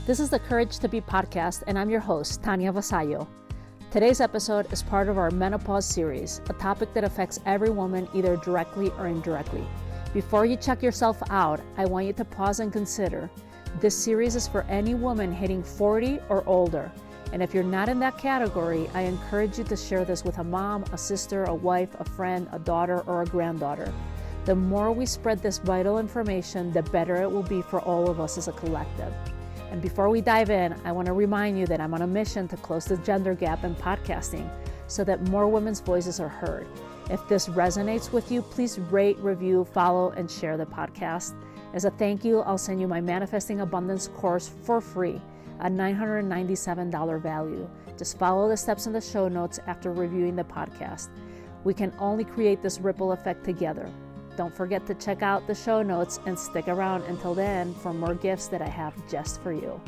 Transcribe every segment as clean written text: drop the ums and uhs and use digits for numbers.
This is the Courage to Be podcast, and I'm your host, Tanya Vasallo. Today's episode is part of our menopause series, a topic that affects every woman either directly or indirectly. Before you check yourself out, I want you to pause and consider. This series is for any woman hitting 40 or older. And if you're not in that category, I encourage you to share this with a mom, a sister, a wife, a friend, a daughter, or a granddaughter. The more we spread this vital information, the better it will be for all of us as a collective. And before we dive in, I want to remind you that I'm on a mission to close the gender gap in podcasting so that more women's voices are heard. If this resonates with you, please rate, review, follow, and share the podcast. As a thank you, I'll send you my Manifesting Abundance course for free, a $997 value. Just follow the steps in the show notes after reviewing the podcast. We can only create this ripple effect together. Don't forget to check out the show notes and stick around until then for more gifts that I have just for you.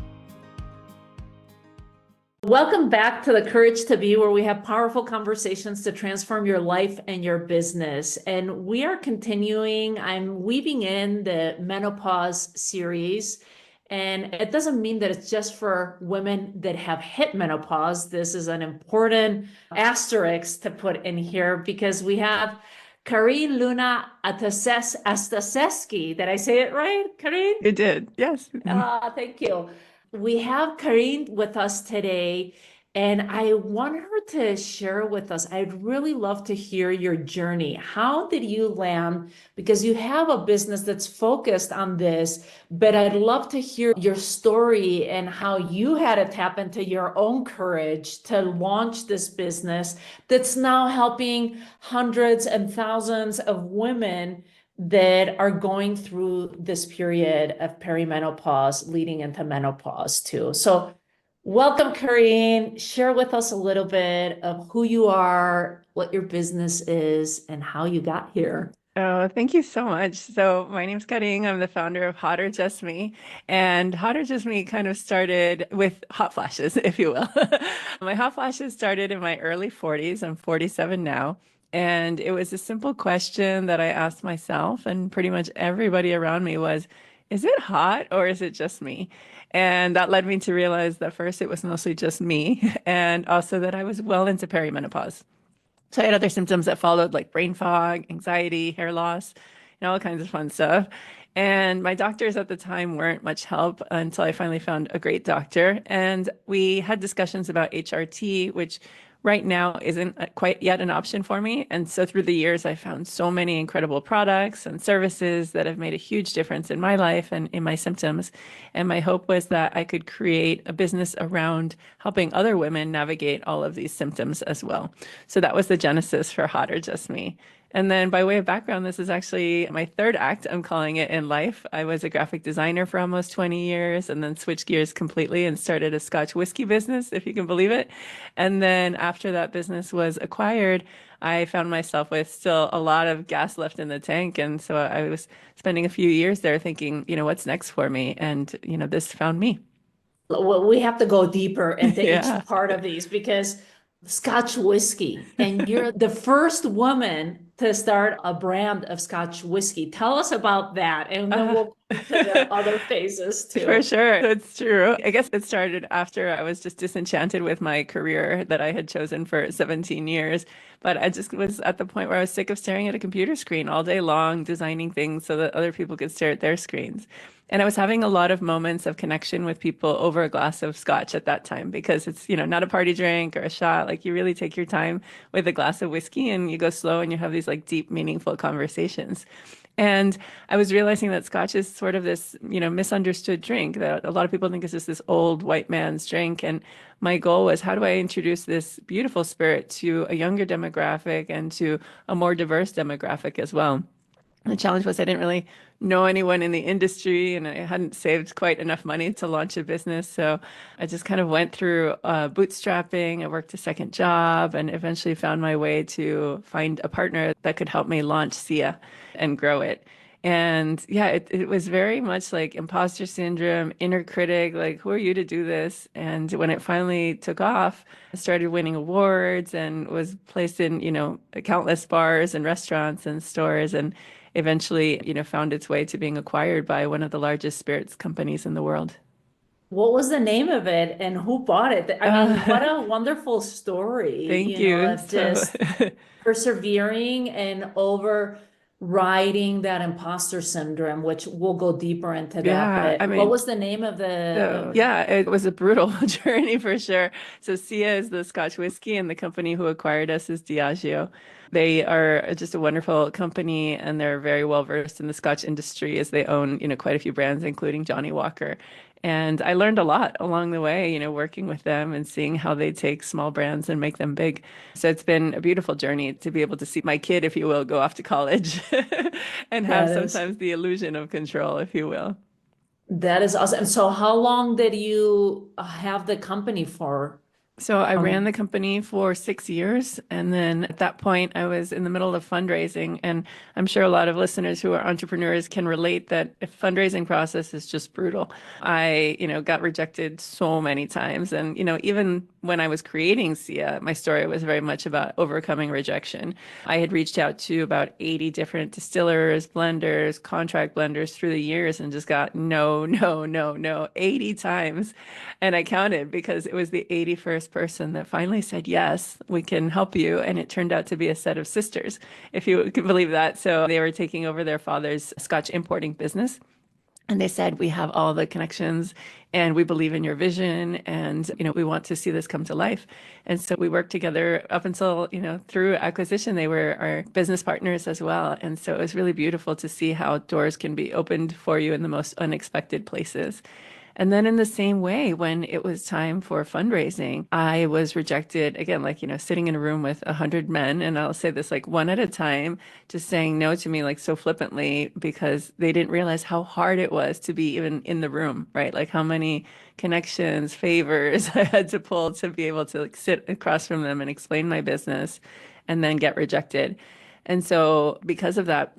Welcome back to the Courage to Be, where we have powerful conversations to transform your life and your business. And we are continuing, I'm weaving in the menopause series. And it doesn't mean that it's just for women that have hit menopause. This is an important asterisk to put in here because we have Carin Luna-Ostaseski. Did I say it right, Carin? You did, yes. Thank you. We have Carin with us today, and I want her to share with us. I'd really love to hear your journey. How did you land? Because you have a business that's focused on this, but I'd love to hear your story and how you had to tap into your own courage to launch this business that's now helping hundreds and thousands of women that are going through this period of perimenopause leading into menopause too. So welcome, Carin. Share with us a little bit of who you are, what your business is, and how you got here. Oh, thank you so much. So my name's Carin. I'm the founder of Hot or Just Me. And Hot or Just Me kind of started with hot flashes, if you will. My hot flashes started in my early 40s. I'm 47 now. And it was a simple question that I asked myself, and pretty much everybody around me was, is it hot or is it just me? And that led me to realize that first it was mostly just me, and also that I was well into perimenopause. So I had other symptoms that followed, like brain fog, anxiety, hair loss, all kinds of fun stuff. And my doctors at the time weren't much help until I finally found a great doctor. And we had discussions about HRT, which right now isn't quite yet an option for me. And so through the years, I found so many incredible products and services that have made a huge difference in my life and in my symptoms. And my hope was that I could create a business around helping other women navigate all of these symptoms as well. So that was the genesis for Hot or Just Me. And then by way of background, this is actually my third act, I'm calling it, in life. I was a graphic designer for almost 20 years and then switched gears completely and started a Scotch whiskey business, if you can believe it. And then after that business was acquired, I found myself with still a lot of gas left in the tank. And so I was spending a few years there thinking, what's next for me? And, this found me. Well, we have to go deeper into Yeah. each part of these because Scotch whiskey, and you're the first woman to start a brand of Scotch whiskey. Tell us about that, and then we'll go to the other phases too. For sure. That's true. I guess it started after I was just disenchanted with my career that I had chosen for 17 years. But I just was at the point where I was sick of staring at a computer screen all day long, designing things so that other people could stare at their screens. And I was having a lot of moments of connection with people over a glass of scotch at that time because it's, not a party drink or a shot. Like you really take your time with a glass of whiskey and you go slow and you have these like deep, meaningful conversations. And I was realizing that scotch is sort of this, misunderstood drink that a lot of people think is just this old white man's drink. And my goal was, how do I introduce this beautiful spirit to a younger demographic and to a more diverse demographic as well? The challenge was I didn't really know anyone in the industry and I hadn't saved quite enough money to launch a business. So I just kind of went through bootstrapping. I worked a second job and eventually found my way to find a partner that could help me launch Sia and grow it. And yeah, it was very much like imposter syndrome, inner critic, like, who are you to do this? And when it finally took off, I started winning awards and was placed in, countless bars and restaurants and stores and eventually, found its way to being acquired by one of the largest spirits companies in the world. What was the name of it and who bought it? I mean, what Uh, a wonderful story, thank you. of So, just persevering and overriding that imposter syndrome, which we'll go deeper into that. yeah, But I what mean, was the name of so the yeah, it was a brutal journey for sure. So Sia is the Scotch whiskey, and the company who acquired us is Diageo. They are just a wonderful company, and they're very well versed in the Scotch industry as they own, quite a few brands, including Johnny Walker. And I learned a lot along the way, working with them and seeing how they take small brands and make them big. So it's been a beautiful journey to be able to see my kid, if you will, go off to college and have that is sometimes the illusion of control, if you will. that is awesome. And so how long did you have the company for? So I ran Um, the company for 6 years. And then at that point, I was in the middle of fundraising. And I'm sure a lot of listeners who are entrepreneurs can relate that a fundraising process is just brutal. I, got rejected so many times. And, even when I was creating Sia, my story was very much about overcoming rejection. I had reached out to about 80 different distillers, blenders, contract blenders through the years and just got no, no, no, no, 80 times. And I counted because it was the 81st person that finally said, yes, we can help you. And it turned out to be a set of sisters, if you can believe that. So they were taking over their father's Scotch importing business. And they said, we have all the connections and we believe in your vision and, we want to see this come to life. And so we worked together up until, through acquisition, they were our business partners as well. And so it was really beautiful to see how doors can be opened for you in the most unexpected places. And then in the same way, when it was time for fundraising, I was rejected again, like, sitting in a room with 100 men, and I'll say this like one at a time, just saying no to me like so flippantly because they didn't realize how hard it was to be even in the room, right? Like how many connections, favors I had to pull to be able to like sit across from them and explain my business and then get rejected. And so because of that,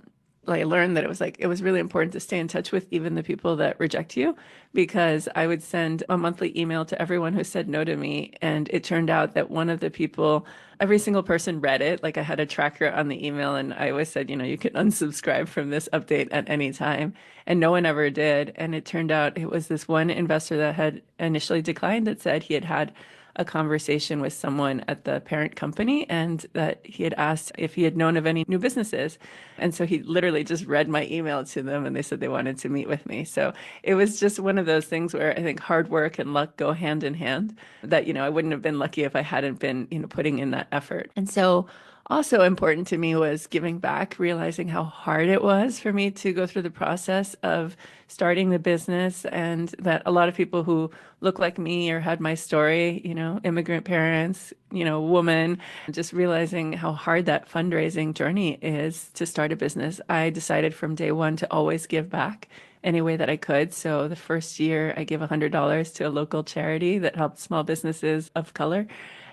I learned that it was really important to stay in touch with even the people that reject you because I would send a monthly email to everyone who said no to me. And it turned out that one of the people, every single person read it. Like I had a tracker on the email and I always said, you can unsubscribe from this update at any time. And no one ever did. And it turned out it was this one investor that had initially declined that said he had had a conversation with someone at the parent company and that he had asked if he had known of any new businesses. And so he literally just read my email to them and they said they wanted to meet with me. So it was just one of those things where I think hard work and luck go hand in hand that, I wouldn't have been lucky if I hadn't been, putting in that effort. And so also important to me was giving back, realizing how hard it was for me to go through the process of starting the business and that a lot of people who look like me or had my story, immigrant parents, woman, just realizing how hard that fundraising journey is to start a business. I decided from day one to always give back any way that I could. So the first year I gave $100 to a local charity that helped small businesses of color.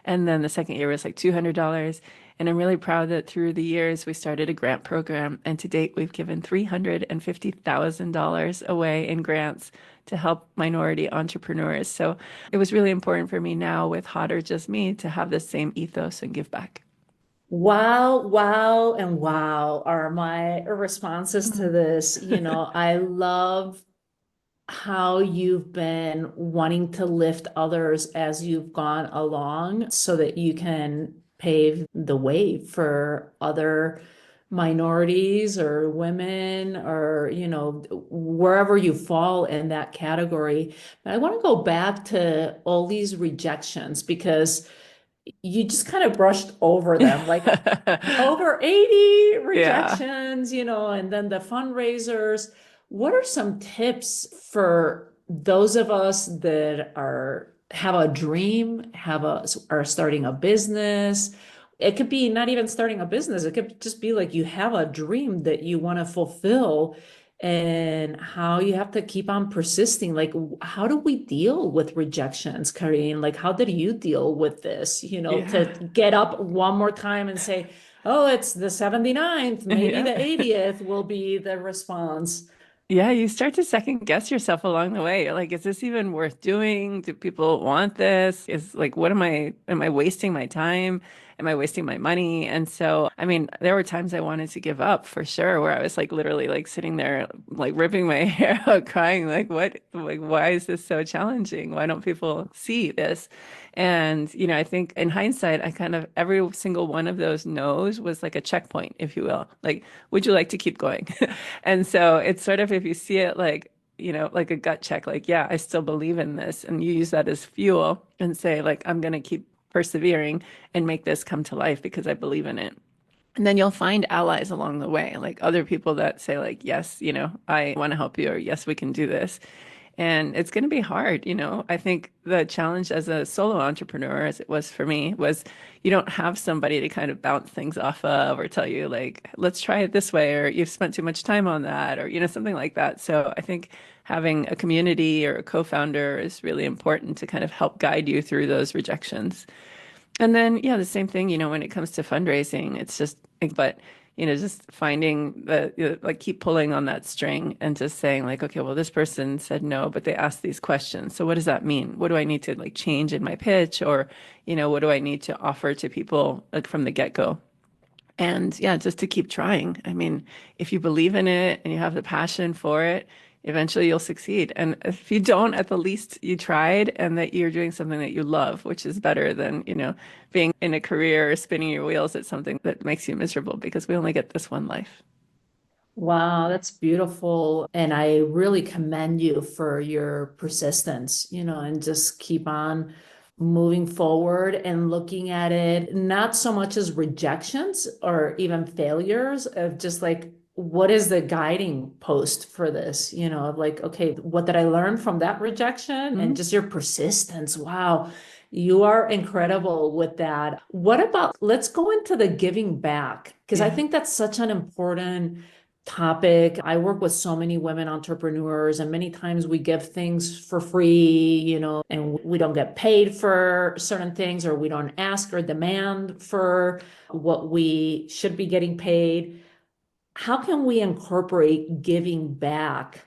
And then the second year was like $200. And I'm really proud that through the years we started a grant program. And to date, we've given $350,000 away in grants to help minority entrepreneurs. So it was really important for me now with Hot or Just Me to have the same ethos and give back. Wow, wow, and wow are my responses to Mm. this. I love how you've been wanting to lift others as you've gone along so that you can pave the way for other minorities or women or, wherever you fall in that category. But I want to go back to all these rejections because you just kind of brushed over them like over 80 Yeah. rejections, and then the fundraisers. What are some tips for those of us that have a dream, are starting a business? It could be not even starting a business. It could just be like you have a dream that you want to fulfill and how you have to keep on persisting. Like, how do we deal with rejections, Carin? Like, how did you deal with this? To Yeah. get up one more time and say, oh, it's the 79th, maybe Yeah. the 80th will be the response. Yeah, you start to second guess yourself along the way. You're like, is this even worth doing? Do people want this? Is like, am I wasting my time? Am I wasting my money? And so, I mean, there were times I wanted to give up for sure, where I was like literally like sitting there, like ripping my hair out, crying, like, what, like, why is this so challenging? Why don't people see this? And, I think in hindsight, I kind of every single one of those no's was like a checkpoint, if you will. Like, would you like to keep going? And so it's sort of if you see it like, like a gut check, like, yeah, I still believe in this. And you use that as fuel and say, like, I'm going to keep persevering and make this come to life because I believe in it. And then you'll find allies along the way, like other people that say, like, yes, I want to help you, or yes, we can do this. And it's going to be hard, I think the challenge as a solo entrepreneur, as it was for me, was you don't have somebody to kind of bounce things off of or tell you, like, let's try it this way, or you've spent too much time on that, or, something like that. So I think having a community or a co-founder is really important to kind of help guide you through those rejections. And then, yeah, the same thing, when it comes to fundraising, it's just, but, just finding like keep pulling on that string and just saying like, okay, well, this person said no, but they asked these questions. So what does that mean? What do I need to like change in my pitch? Or, what do I need to offer to people like from the get-go? And yeah, just to keep trying. I mean, if you believe in it and you have the passion for it, eventually you'll succeed. And if you don't, at the least you tried and that you're doing something that you love, which is better than, being in a career or spinning your wheels at something that makes you miserable, because we only get this one life. Wow, that's beautiful. And I really commend you for your persistence, and just keep on moving forward and looking at it, not so much as rejections or even failures of just like, what is the guiding post for this? Like, okay, what did I learn from that rejection? Mhm. And just your persistence. Wow. You are incredible with that. What about, let's go into the giving back, because I Yeah. think that's such an important topic. I work with so many women entrepreneurs, and many times we give things for free, and we don't get paid for certain things, or we don't ask or demand for what we should be getting paid. How can we incorporate giving back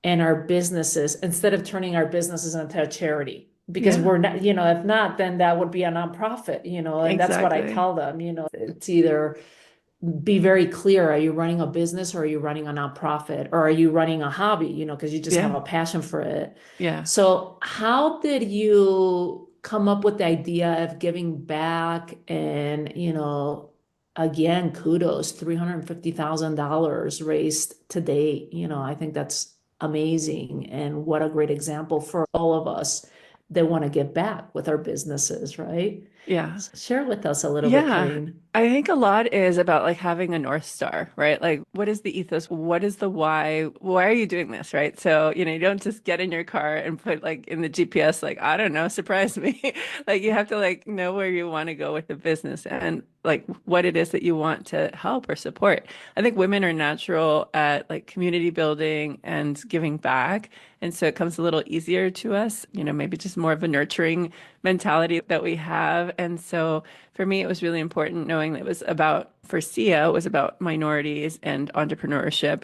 in our businesses instead of turning our businesses into a charity? Because Yeah, we're not, if not, then that would be a nonprofit, and that's what I exactly. tell them, it's either be very clear. Are you running a business, or are you running a nonprofit, or are you running a hobby, because you just have Yeah. a passion for it? Yeah. So how did you come up with the idea of giving back? And, again, kudos, $350,000 raised to date. I think that's amazing. And what a great example for all of us that want to give back with our businesses, right? Yeah. Share with us a little bit, Yeah, Carin. I think a lot is about like having a North Star, right? Like, what is the ethos? What is the why? Why are you doing this, right? So, you don't just get in your car and put like in the GPS, like, I don't know, surprise me. Like, you have to like know where you want to go with the business and like what it is that you want to help or support. I think women are natural at like community building and giving back. And so it comes a little easier to us, maybe just more of a nurturing mentality that we have. And so for me, it was really important knowing that it was about, for SIA, it was about minorities and entrepreneurship,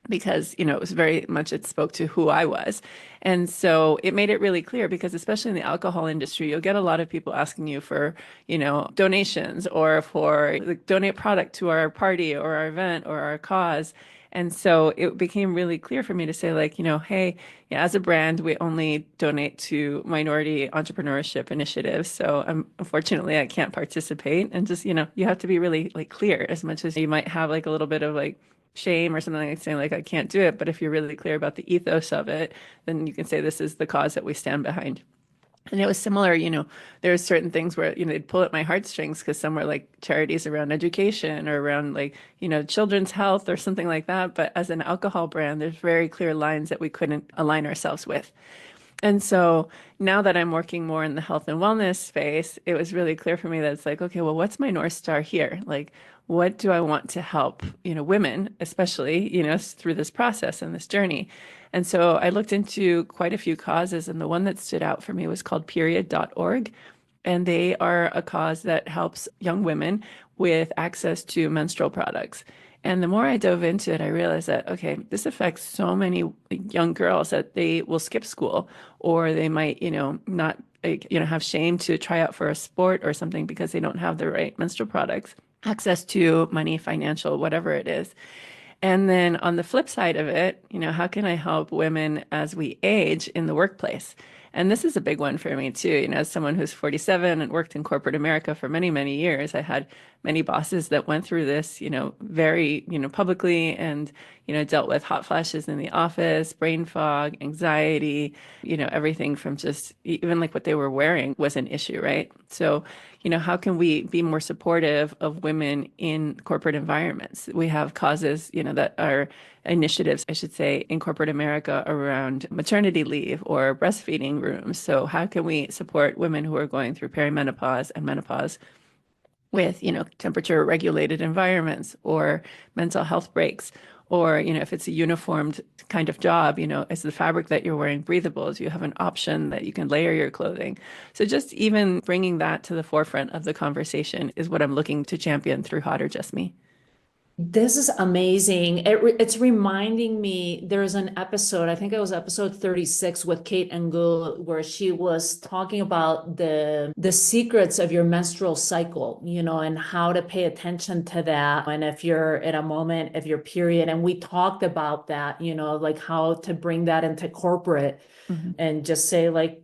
because, it was very much, it spoke to who I was. And so it made it really clear, because especially in the alcohol industry, you'll get a lot of people asking you for, donations, or for like, donate product to our party or our event or our cause. And so it became really clear for me to say, like, hey, yeah, as a brand, we only donate to minority entrepreneurship initiatives. So unfortunately, I can't participate. And just, you have to be really like clear, as much as you might have like a little bit of like shame or something, like saying like, I can't do it. But if you're really clear about the ethos of it, then you can say this is the cause that we stand behind. And it was similar, there were certain things where, they'd pull at my heartstrings, because some were like charities around education or around like, children's health or something like that. But as an alcohol brand, there's very clear lines that we couldn't align ourselves with. And so now that I'm working more in the health and wellness space, it was really clear for me that it's like, okay, well, what's my North Star here? Like, what do I want to help, women, especially, through this process and this journey? And so I looked into quite a few causes, and the one that stood out for me was called period.org. And they are a cause that helps young women with access to menstrual products. And the more I dove into it, I realized that, okay, this affects so many young girls that they will skip school, or they might, not like, have shame to try out for a sport or something because they don't have the right menstrual products, access to money, financial, whatever it is. And then on the flip side of it, how can I help women as we age in the workplace? And this is a big one for me too. As someone who's 47 and worked in corporate America for many, many years, I had many bosses that went through this, very, publicly and, dealt with hot flashes in the office, brain fog, anxiety, everything from just even like what they were wearing was an issue, right? So, how can we be more supportive of women in corporate environments? We have causes, that are initiatives, I should say, in corporate America around maternity leave or breastfeeding rooms. So how can we support women who are going through perimenopause and menopause with, temperature regulated environments or mental health breaks? Or, if it's a uniformed kind of job, is the fabric that you're wearing breathable? Do you have an option that you can layer your clothing? So just even bringing that to the forefront of the conversation is what I'm looking to champion through Hot or Just Me. This is amazing. It's reminding me, there's an episode, I think it was episode 36 with Kate Engel, where she was talking about the secrets of your menstrual cycle, and how to pay attention to that. And if you're at a moment of your period, and we talked about that, like how to bring that into corporate and just say like,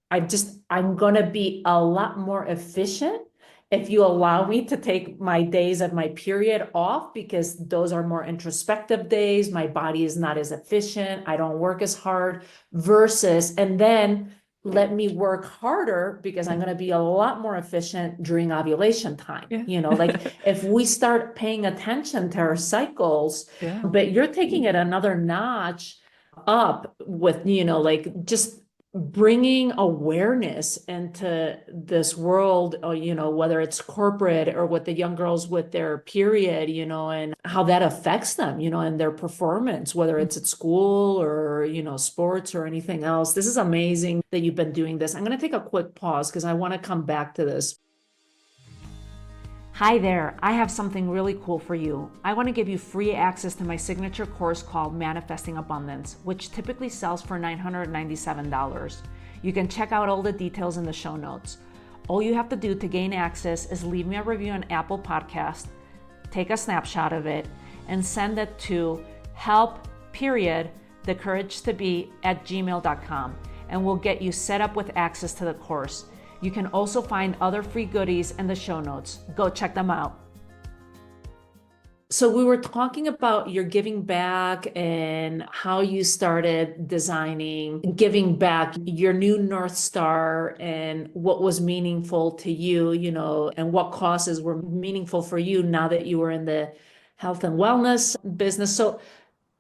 I'm gonna be a lot more efficient if you allow me to take my days of my period off, because those are more introspective days. My body is not as efficient. I don't work as hard versus, and then let me work harder because I'm going to be a lot more efficient during ovulation time. Yeah. Like if we start paying attention to our cycles, Yeah. but you're taking it another notch up with, like just bringing awareness into this world, whether it's corporate or with the young girls with their period, and how that affects them, and their performance, whether it's at school or, sports or anything else. This is amazing that you've been doing this. I'm going to take a quick pause because I want to come back to this. Hi there, I have something really cool for you. I want to give you free access to my signature course called Manifesting Abundance, which typically sells for $997. You can check out all the details in the show notes. All you have to do to gain access is leave me a review on Apple Podcast, take a snapshot of it, and send it to help.thecouragetobe@gmail.com, and we'll get you set up with access to the course. You can also find other free goodies in the show notes. Go check them out. So we were talking about your giving back and how you started designing, giving back, your new North Star, and what was meaningful to you, and what causes were meaningful for you now that you were in the health and wellness business. So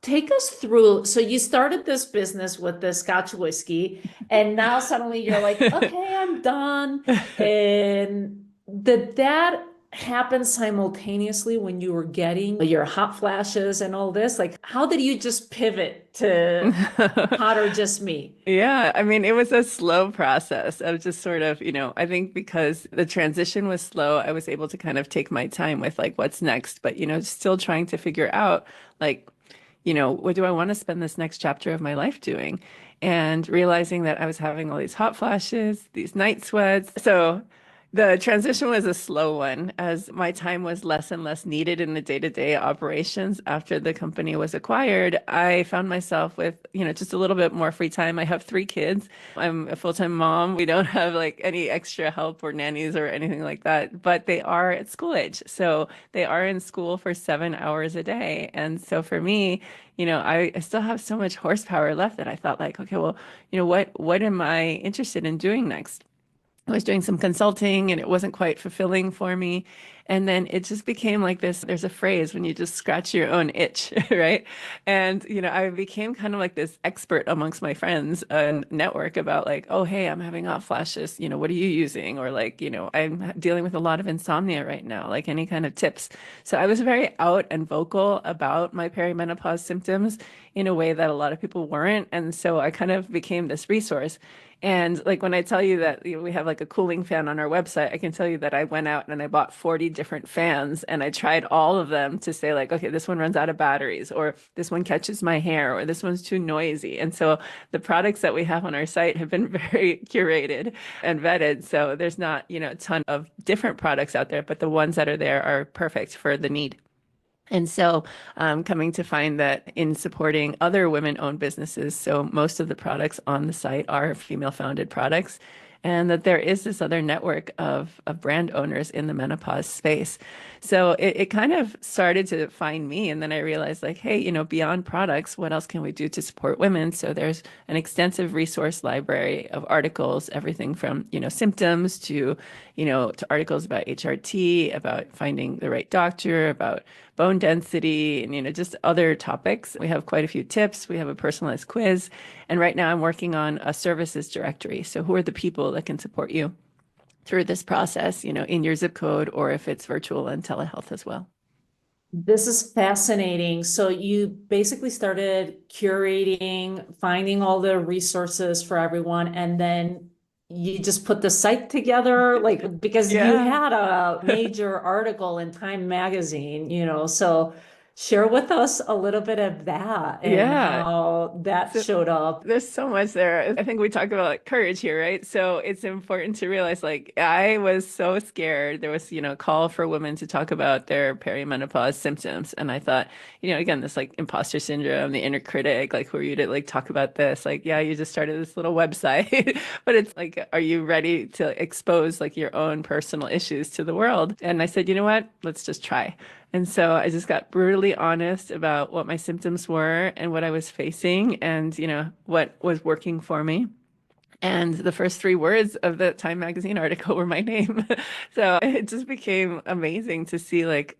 take us through. So you started this business with the Scotch whiskey, and now suddenly you're like, okay, I'm done. And did that happen simultaneously when you were getting your hot flashes and all this? Like, how did you just pivot to Hot or Just Me? Yeah, I mean, it was a slow process of just sort of, I think because the transition was slow, I was able to kind of take my time with like what's next, but, still trying to figure out like, what do I want to spend this next chapter of my life doing? And realizing that I was having all these hot flashes, these night sweats. So the transition was a slow one as my time was less and less needed in the day-to-day operations. After the company was acquired, I found myself with, just a little bit more free time. I have 3 kids. I'm a full-time mom. We don't have like any extra help or nannies or anything like that, but they are at school age. So they are in school for 7 hours a day. And so for me, I still have so much horsepower left that I thought like, okay, well, what am I interested in doing next? I was doing some consulting and it wasn't quite fulfilling for me. And then it just became like this, there's a phrase when you just scratch your own itch, right? And, I became kind of like this expert amongst my friends and network about like, oh, hey, I'm having hot flashes. What are you using? Or like, I'm dealing with a lot of insomnia right now, like any kind of tips. So I was very out and vocal about my perimenopause symptoms in a way that a lot of people weren't. And so I kind of became this resource. And like when I tell you that we have like a cooling fan on our website, I can tell you that I went out and I bought 40 different fans, and I tried all of them to say like, okay, this one runs out of batteries, or this one catches my hair, or this one's too noisy. And so the products that we have on our site have been very curated and vetted. So there's not, a ton of different products out there, but the ones that are there are perfect for the need. And so, coming to find that in supporting other women-owned businesses, so most of the products on the site are female-founded products, and that there is this other network of brand owners in the menopause space. So it kind of started to find me, and then I realized like, hey, beyond products, what else can we do to support women? So there's an extensive resource library of articles, everything from, symptoms to articles about HRT, about finding the right doctor, about bone density, and just other topics. We have quite a few tips. We have a personalized quiz, and right now I'm working on a services directory. So who are the people that can support you through this process, in your zip code, or if it's virtual and telehealth as well. This is fascinating. So you basically started curating, finding all the resources for everyone, and then you just put the site together, like because you Yeah. had a major article in Time magazine, so share with us a little bit of that and Yeah. how that So showed up. there's so much there. I think we talk about like courage here, right? So it's important to realize like I was so scared. There was, a call for women to talk about their perimenopause symptoms. And I thought, again, this like imposter syndrome, the inner critic, like who are you to like talk about this? Like, yeah, you just started this little website, but it's like, are you ready to expose like your own personal issues to the world? And I said, you know what? Let's just try. And so I just got brutally honest about what my symptoms were and what I was facing and, what was working for me. And the first three words of the Time magazine article were my name. So it just became amazing to see like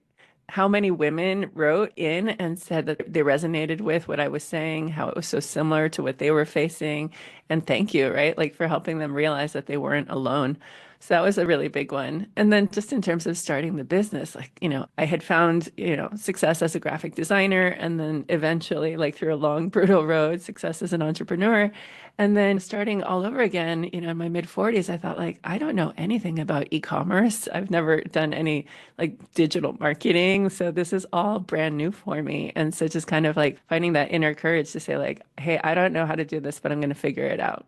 how many women wrote in and said that they resonated with what I was saying, how it was so similar to what they were facing. And thank you, right? Like for helping them realize that they weren't alone. So that was a really big one. And then just in terms of starting the business, like, I had found, success as a graphic designer and then eventually like through a long, brutal road, success as an entrepreneur. And then starting all over again, in my mid 40s, I thought like, I don't know anything about e-commerce. I've never done any like digital marketing. So this is all brand new for me. And so just kind of like finding that inner courage to say like, hey, I don't know how to do this, but I'm going to figure it out.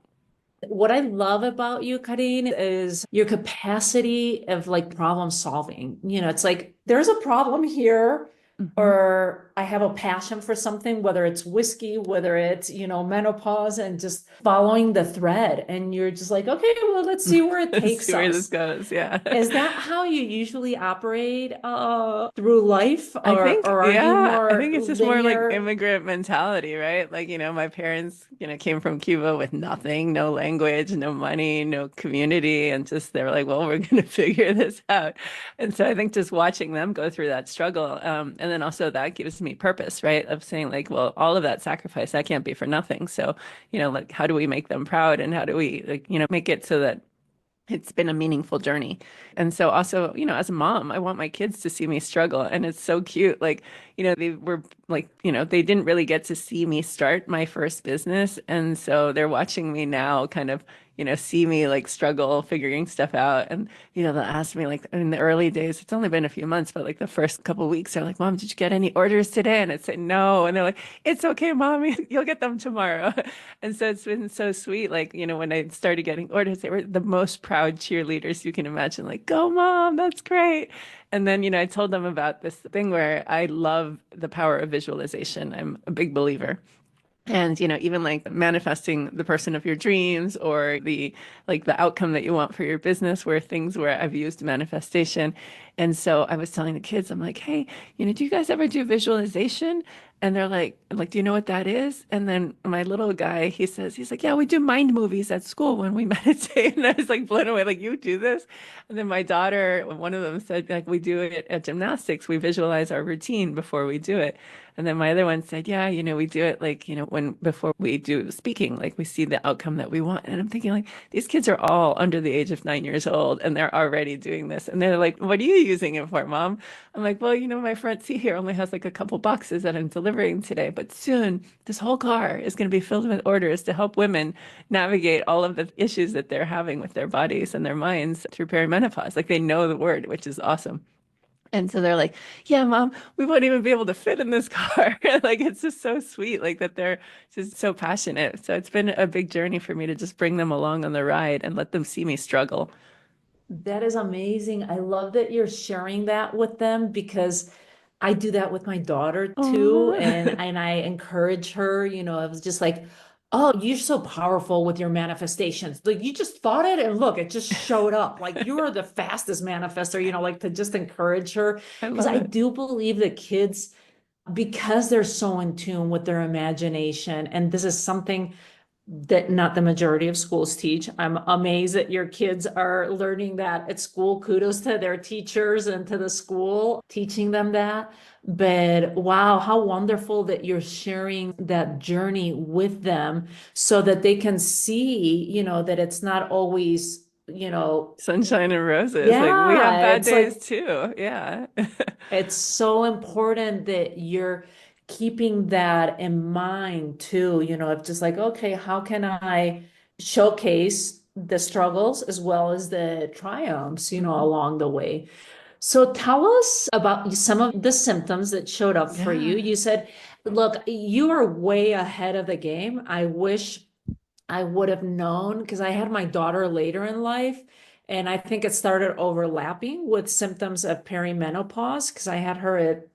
What I love about you, Karin, is your capacity of like problem solving. It's like there's a problem here, Mhm. or I have a passion for something, whether it's whiskey, whether it's, menopause, and just following the thread. And you're just like, okay, well, let's see where it Let's takes see where this us. goes. Yeah. Is that how you usually operate through life, I or think, are you yeah, I more think it's just more like linear? immigrant mentality, right? Like, my parents, came from Cuba with nothing, no language, no money, no community, and just they were like, well, we're going to figure this out. And so I think just watching them go through that struggle, and then also that gives me purpose, right? Of saying like, well, all of that sacrifice, that can't be for nothing. So, like, how do we make them proud, and how do we like, make it so that it's been a meaningful journey. And so also, as a mom, I want my kids to see me struggle. And it's so cute. Like, they were like, they didn't really get to see me start my first business. And so they're watching me now kind of, see me like struggle figuring stuff out. And, they'll ask me like in the early days, it's only been a few months, but like the first couple of weeks, they're like, Mom, did you get any orders today? And I'd say no. And they're like, it's okay, Mommy, you'll get them tomorrow. And so it's been so sweet. Like, when I started getting orders, they were the most proud cheerleaders you can imagine. Like, go, Mom, that's great. And then, I told them about this thing where I love the power of visualization. I'm a big believer. And, even like manifesting the person of your dreams or the outcome that you want for your business were things where I've used manifestation. And so I was telling the kids, I'm like, hey, do you guys ever do visualization? And they're like, do you know what that is? And then my little guy, he's like, yeah, we do mind movies at school when we meditate. And I was like blown away, like, you do this? And then my daughter, one of them said, like, we do it at gymnastics. We visualize our routine before we do it. And then my other one said, yeah, we do it like, when before we do speaking, like we see the outcome that we want. And I'm thinking like these kids are all under the age of 9 years old and they're already doing this. And they're like, what are you using it for, Mom? I'm like, well, my front seat here only has like a couple boxes that I'm delivering today, but soon this whole car is going to be filled with orders to help women navigate all of the issues that they're having with their bodies and their minds through perimenopause. Like they know the word, which is awesome. And so they're like, yeah, mom, we won't even be able to fit in this car. Like, it's just so sweet, like that they're just so passionate. So it's been a big journey for me to just bring them along on the ride and let them see me struggle. That is amazing. I love that you're sharing that with them because I do that with my daughter too. Oh, And I encourage her, I was just like, oh, you're so powerful with your manifestations. Like you just thought it and look, it just showed up. Like you are the fastest manifester, like to just encourage her. I Because love I it. do believe that kids, because they're so in tune with their imagination, and this is something that not the majority of schools teach. I'm amazed that your kids are learning that at school. Kudos to their teachers and to the school teaching them that. But wow, how wonderful that you're sharing that journey with them so that they can see, that it's not always, Sunshine and roses. Like, we have yeah, bad it's days like too. Yeah. it's so important that you're keeping that in mind too, of just like, okay, how can I showcase the struggles as well as the triumphs, Mhm. along the way. So tell us about some of the symptoms that showed up for you. Yeah. You said, look, you are way ahead of the game. I wish I would have known because I had my daughter later in life. And I think it started overlapping with symptoms of perimenopause because I had her at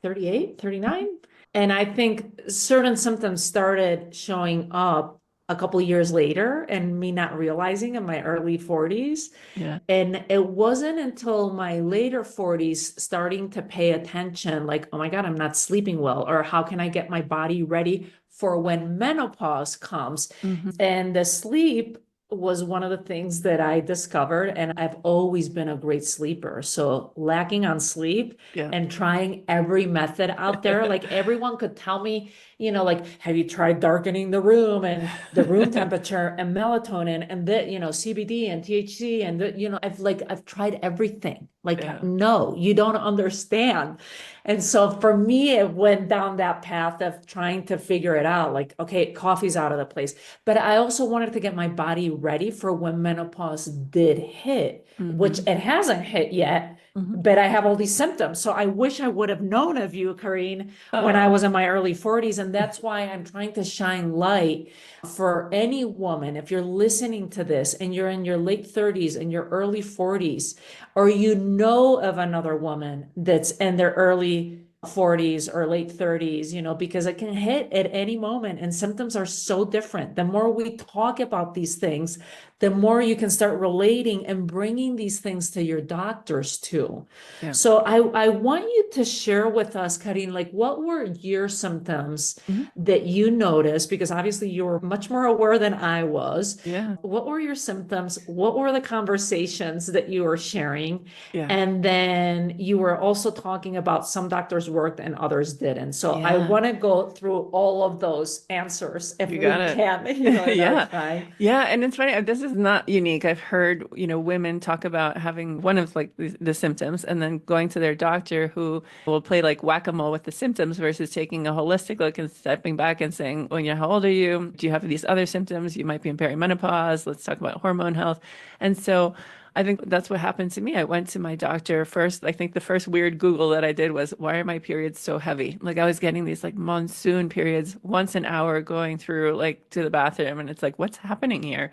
38, 39. And I think certain symptoms started showing up a couple years later and me not realizing in my early 40s. Yeah. And it wasn't until my later 40s starting to pay attention, like, oh my God, I'm not sleeping well, or how can I get my body ready for when menopause comes? Hmm. And the sleep was one of the things that I discovered, and I've always been a great sleeper. So lacking on sleep Yeah. and trying every method out there, like everyone could tell me, like, have you tried darkening the room and the room temperature and melatonin and the, CBD and THC and the, I've tried everything. Like, Yeah. no, you don't understand. And so for me, it went down that path of trying to figure it out. Like, okay, coffee's out of the place. But I also wanted to get my body ready for when menopause did hit, which Hmm. it hasn't hit yet. Hmm. But I have all these symptoms. So I wish I would have known of you, Carin, when I Oh, was in my early 40s. And that's why I'm trying to shine light for any woman. If you're listening to this and you're in your late 30s and your early 40s, or you know of another woman that's in their early 40s or late 30s, because it can hit at any moment and symptoms are so different. The more we talk about these things, the more you can start relating and bringing these things to your doctors too. yeah. So I want you to share with us, Karin, like what were your symptoms Mhm. that you noticed? Because obviously you were much more aware than I was. Yeah. What were your symptoms? What were the conversations that you were sharing? Yeah. And then you were also talking about some doctors worked and others didn't. So I Yeah. want to go through all of those answers if You we got it. can, in our Yeah. time. Yeah. And it's funny, this is not unique. I've heard, women talk about having one of like the symptoms and then going to their doctor who will play like whack-a-mole with the symptoms versus taking a holistic look and stepping back and saying, well, how old are you? Do you have these other symptoms? You might be in perimenopause. Let's talk about hormone health. And so I think that's what happened to me. I went to my doctor first. I think the first weird Google that I did was, why are my periods so heavy? Like I was getting these like monsoon periods once an hour going through like to the bathroom. And it's like, what's happening here?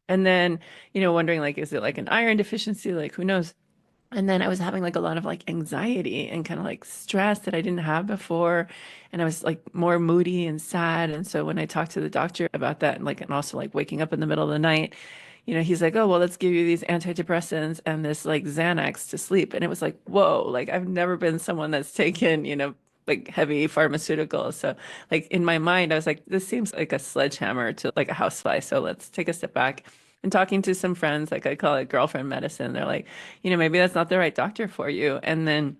And then, wondering like, is it like an iron deficiency? Like, who knows? And then I was having like a lot of like anxiety and kind of like stress that I didn't have before. And I was like more moody and sad. And so when I talked to the doctor about that and also like waking up in the middle of the night, he's like, oh, well, let's give you these antidepressants and this like Xanax to sleep. And it was like, whoa, like I've never been someone that's taken, like heavy pharmaceuticals. So like in my mind, I was like, this seems like a sledgehammer to like a housefly. So let's take a step back. And talking to some friends, like I call it girlfriend medicine, they're like, maybe that's not the right doctor for you. And then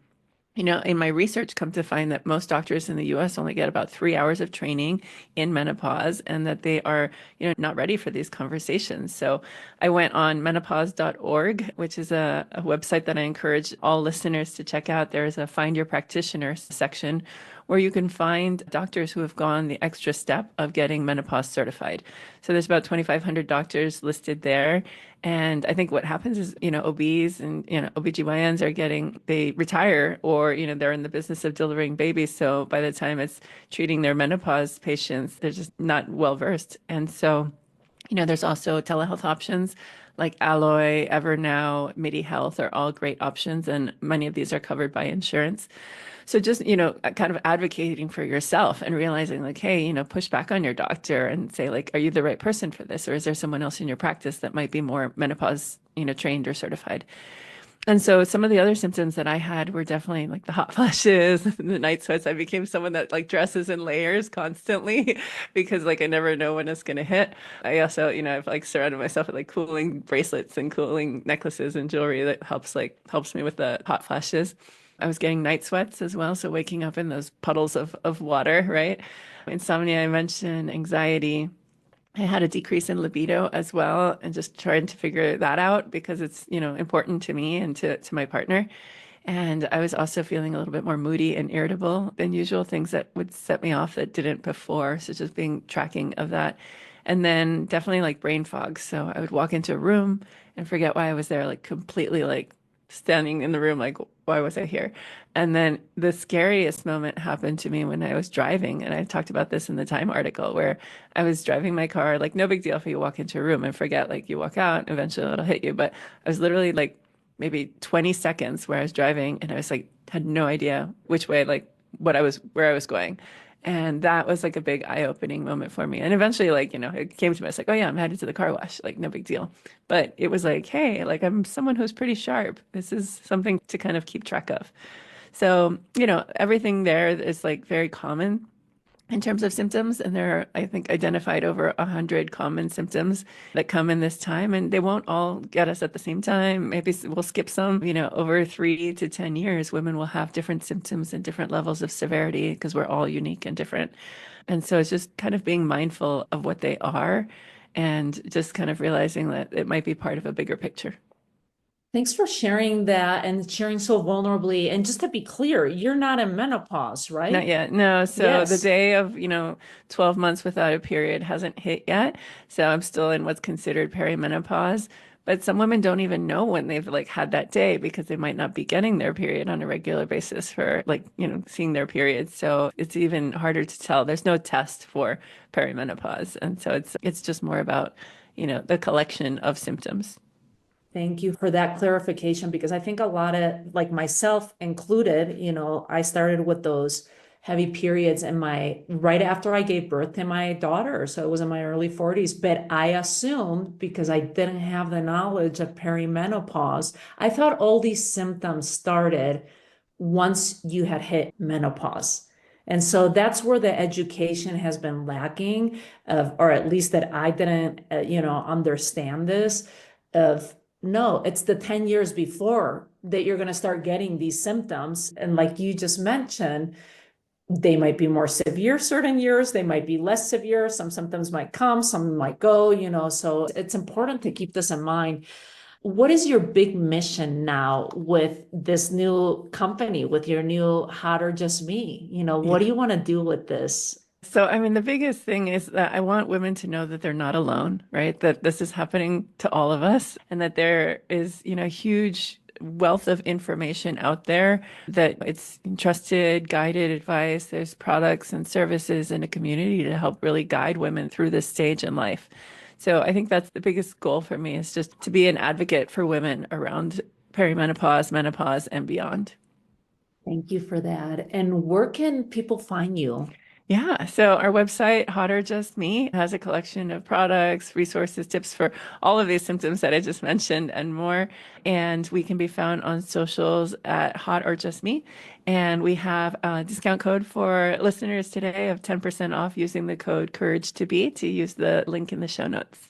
in my research, come to find that most doctors in the US only get about 3 hours of training in menopause and that they are, not ready for these conversations. So I went on menopause.org, which is a website that I encourage all listeners to check out. There's a Find Your Practitioner section or you can find doctors who have gone the extra step of getting menopause certified. So there's about 2,500 doctors listed there. And I think what happens is, OBs and, OBGYNs are they retire or, they're in the business of delivering babies. So by the time it's treating their menopause patients, they're just not well versed. And so, there's also telehealth options like Alloy, Evernow, MIDI Health are all great options, and many of these are covered by insurance. So just, kind of advocating for yourself and realizing like, hey, push back on your doctor and say like, are you the right person for this? Or is there someone else in your practice that might be more menopause, trained or certified? And so some of the other symptoms that I had were definitely like the hot flashes, the night sweats. I became someone that like dresses in layers constantly because like I never know when it's going to hit. I also, I've like surrounded myself with like cooling bracelets and cooling necklaces and jewelry that helps me with the hot flashes. I was getting night sweats as well, so waking up in those puddles of water, right? Insomnia, I mentioned, anxiety. I had a decrease in libido as well, and just trying to figure that out because it's, important to me and to my partner. And I was also feeling a little bit more moody and irritable than usual, things that would set me off that didn't before. So just being tracking of that. And then definitely like brain fog. So I would walk into a room and forget why I was there, like completely like standing in the room, like, why was I here? And then the scariest moment happened to me when I was driving. And I talked about this in the Time article where I was driving my car, like, no big deal if you walk into a room and forget, like, you walk out, eventually it'll hit you. But I was literally like maybe 20 seconds where I was driving and I was like, had no idea which way, like, where I was going. And that was like a big eye-opening moment for me. And eventually, like, it came to me. I was like, oh yeah, I'm headed to the car wash. Like, no big deal. But it was like, hey, like I'm someone who's pretty sharp. This is something to kind of keep track of. So, everything there is like very common in terms of symptoms. And there are, I think, identified over 100 common symptoms that come in this time. And they won't all get us at the same time. Maybe we'll skip some, over 3 to 10 years, women will have different symptoms and different levels of severity because we're all unique and different. And so it's just kind of being mindful of what they are and just kind of realizing that it might be part of a bigger picture. Thanks for sharing that and sharing so vulnerably. And just to be clear, you're not in menopause, Not right? yet. No. So the Yes. day of, 12 months without a period hasn't hit yet. So I'm still in what's considered perimenopause. But some women don't even know when they've like had that day because they might not be getting their period on a regular basis for like, seeing their period. So it's even harder to tell. There's no test for perimenopause. And so it's just more about, the collection of symptoms. Thank you for that clarification because I think a lot of, like myself included, I started with those heavy periods in right after I gave birth to my daughter. So it was in my early 40s. But I assumed because I didn't have the knowledge of perimenopause, I thought all these symptoms started once you had hit menopause. And so that's where the education has been lacking or at least that I didn't, understand this of no, it's the 10 years before that you're going to start getting these symptoms. And like you just mentioned, they might be more severe certain years, they might be less severe. Some symptoms might come, some might go, so it's important to keep this in mind. What is your big mission now with this new company, with your new Hot or Just Me? What Yeah. do you want to do with this? So, I mean, the biggest thing is that I want women to know that they're not alone, right? That this is happening to all of us and that there is, huge wealth of information out there, that it's trusted, guided advice. There's products and services and a community to help really guide women through this stage in life. So I think that's the biggest goal for me is just to be an advocate for women around perimenopause, menopause, and beyond. Thank you for that. And where can people find you? Yeah, so our website, Hot or Just Me, has a collection of products, resources, tips for all of these symptoms that I just mentioned and more. And we can be found on socials at Hot or Just Me. And we have a discount code for listeners today of 10% off using the code Courage to Be to use the link in the show notes.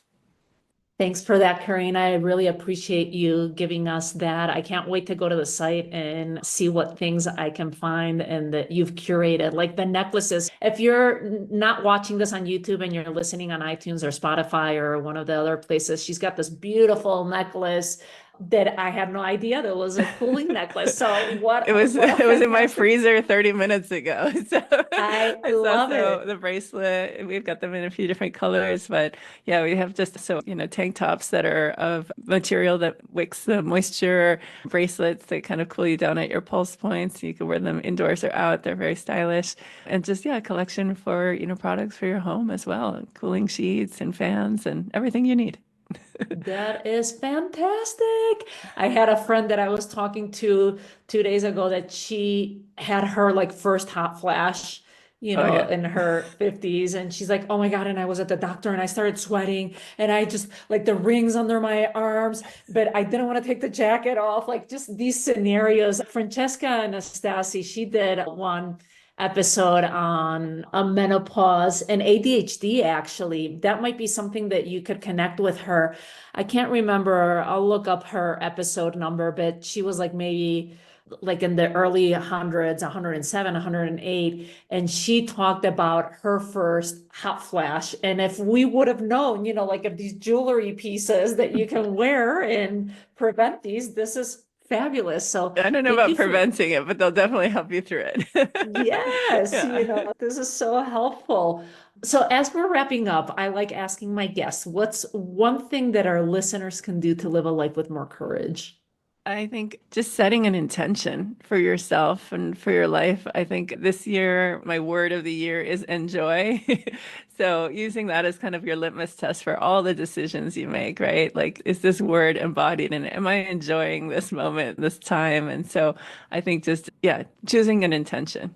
Thanks for that, Karina. I really appreciate you giving us that. I can't wait to go to the site and see what things I can find and that you've curated, like the necklaces. If you're not watching this on YouTube and you're listening on iTunes or Spotify or one of the other places, she's got this beautiful necklace that I had no idea there was a cooling necklace. So what a It was in my fantastic. freezer 30 minutes ago. So I it's love also it. the bracelet. We've got them in a few different colors, but yeah, we have just tank tops that are of material that wicks the moisture, bracelets that kind of cool you down at your pulse points. You can wear them indoors or out. They're very stylish. And just, yeah, a collection for, products for your home as well, cooling sheets and fans and everything you need. That is fantastic. I had a friend that I was talking to 2 days ago that she had her like first hot flash, Oh, yeah. in her 50s. And she's like, oh my God. And I was at the doctor and I started sweating and I just like the rings under my arms, but I didn't want to take the jacket off. Like just these scenarios. Francesca Anastasi, she did one episode on a menopause and ADHD, actually. That might be something that you could connect with her. I can't remember. I'll look up her episode number, but she was like maybe like in the early hundreds, 107, 108. And she talked about her first hot flash. And if we would have known, like of these jewelry pieces that you can wear and prevent these, this is fabulous. So I don't know thank about you for, preventing it, but they'll definitely help you through it. yes, Yeah. this is so helpful. So as we're wrapping up, I like asking my guests, what's one thing that our listeners can do to live a life with more courage? I think just setting an intention for yourself and for your life. I think this year, my word of the year is enjoy. So using that as kind of your litmus test for all the decisions you make, right? Like, is this word embodied in it? Am I enjoying this moment, this time? And so I think just, yeah, choosing an intention.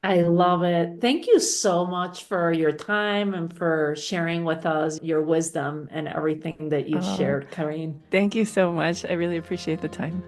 I love it. Thank you so much for your time and for sharing with us your wisdom and everything that you've Oh, shared, Carin. thank you so much. I really appreciate the time.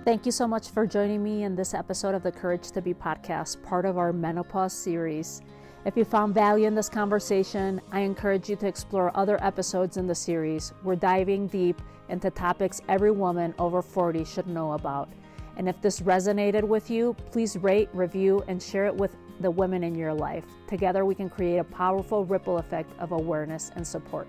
Thank you so much for joining me in this episode of the Courage to Be podcast, part of our menopause series. If you found value in this conversation, I encourage you to explore other episodes in the series. We're diving deep into topics every woman over 40 should know about. And if this resonated with you, please rate, review, and share it with the women in your life. Together, we can create a powerful ripple effect of awareness and support.